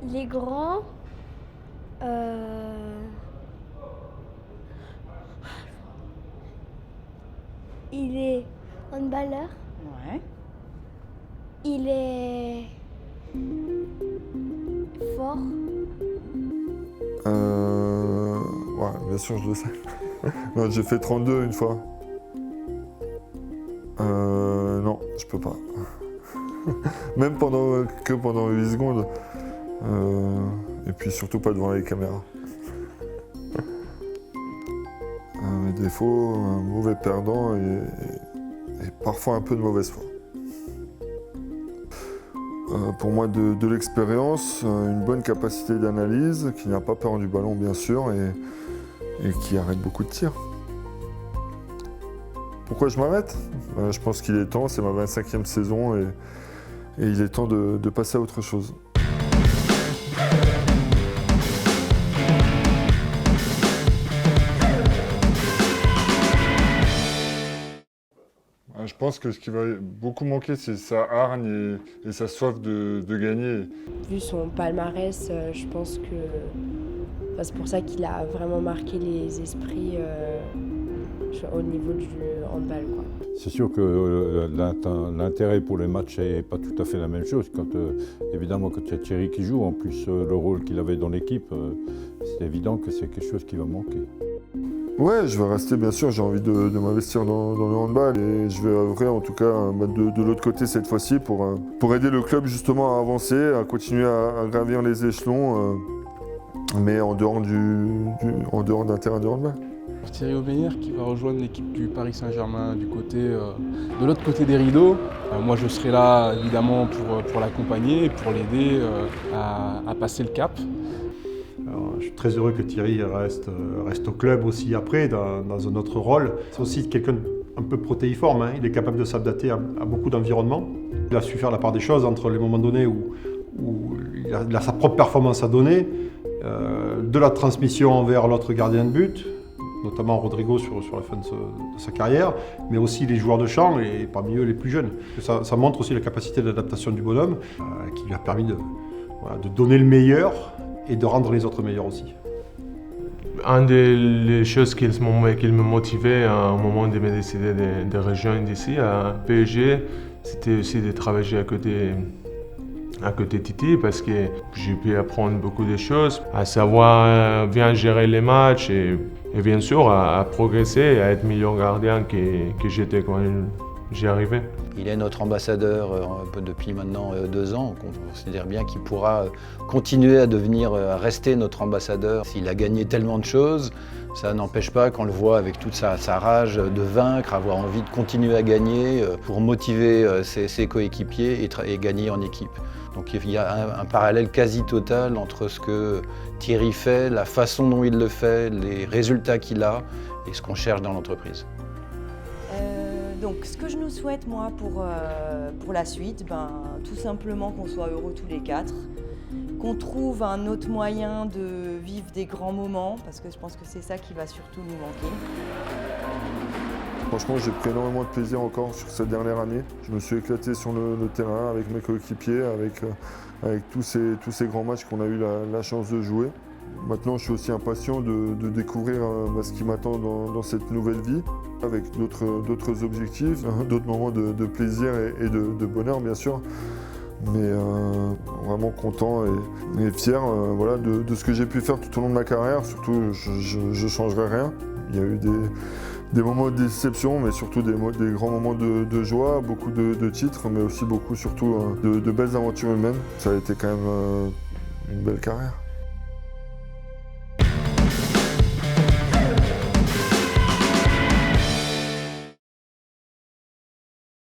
Il est grand. Il est handballeur. Ouais. Il est fort. Ouais, bien sûr, je le sais. Non, j'ai fait 32 une fois. Non, je peux pas. Même pendant 8 secondes. Et puis surtout pas devant les caméras. Mes défauts, un mauvais perdant et parfois un peu de mauvaise foi. Pour moi, de l'expérience, une bonne capacité d'analyse, qui n'a pas peur du ballon bien sûr et qui arrête beaucoup de tirs. Pourquoi je m'arrête ? Je pense qu'il est temps, c'est ma 25e saison et il est temps de passer à autre chose. Je pense que ce qui va beaucoup manquer, c'est sa hargne et sa soif de gagner. Vu son palmarès, je pense que c'est pour ça qu'il a vraiment marqué les esprits au niveau du handball, quoi. C'est sûr que l'intérêt pour les matchs n'est pas tout à fait la même chose. Évidemment, quand il y a Thierry qui joue, en plus le rôle qu'il avait dans l'équipe, c'est évident que c'est quelque chose qui va manquer. Ouais, je vais rester, bien sûr, j'ai envie de m'investir dans le handball et je vais œuvrer en tout cas de l'autre côté cette fois-ci pour aider le club justement à avancer, à continuer à gravir les échelons, mais en dehors d'un terrain de handball. Thierry Aubénière qui va rejoindre l'équipe du Paris Saint-Germain de l'autre côté des rideaux. Moi je serai là évidemment pour l'accompagner et pour l'aider à passer le cap. Alors, je suis très heureux que Thierry reste au club aussi après, dans un autre rôle. C'est aussi quelqu'un un peu protéiforme, hein. Il est capable de s'adapter à beaucoup d'environnements. Il a su faire la part des choses entre les moments donnés où il a sa propre performance à donner, de la transmission vers l'autre gardien de but, notamment Rodrigo sur la fin de sa carrière, mais aussi les joueurs de champ et parmi eux les plus jeunes. Ça montre aussi la capacité d'adaptation du bonhomme qui lui a permis de donner le meilleur et de rendre les autres meilleurs aussi. Une des choses qui me motivait au moment de me décider de rejoindre ici à PSG, c'était aussi de travailler à côté Titi parce que j'ai pu apprendre beaucoup de choses, à savoir bien gérer les matchs et bien sûr à progresser, à être meilleur gardien que j'étais quand j'y arrivais. Il est notre ambassadeur depuis maintenant 2 ans. On considère bien qu'il pourra continuer à rester notre ambassadeur. Il a gagné tellement de choses, ça n'empêche pas qu'on le voit avec toute sa rage de vaincre, avoir envie de continuer à gagner pour motiver ses coéquipiers et gagner en équipe. Donc il y a un parallèle quasi total entre ce que Thierry fait, la façon dont il le fait, les résultats qu'il a et ce qu'on cherche dans l'entreprise. Donc ce que je nous souhaite moi pour la suite, tout simplement qu'on soit heureux tous les 4, qu'on trouve un autre moyen de vivre des grands moments, parce que je pense que c'est ça qui va surtout nous manquer. Franchement, j'ai pris énormément de plaisir encore sur cette dernière année. Je me suis éclaté sur le terrain avec mes coéquipiers, avec tous ces grands matchs qu'on a eu la chance de jouer. Maintenant, je suis aussi impatient de découvrir ce qui m'attend dans cette nouvelle vie, avec d'autres objectifs, d'autres moments de plaisir et de bonheur, bien sûr. Mais vraiment content et fier de ce que j'ai pu faire tout au long de ma carrière. Surtout, je ne changerai rien. Il y a eu des moments de déception, mais surtout des grands moments de joie, beaucoup de titres, mais aussi beaucoup surtout de belles aventures humaines. Ça a été quand même une belle carrière.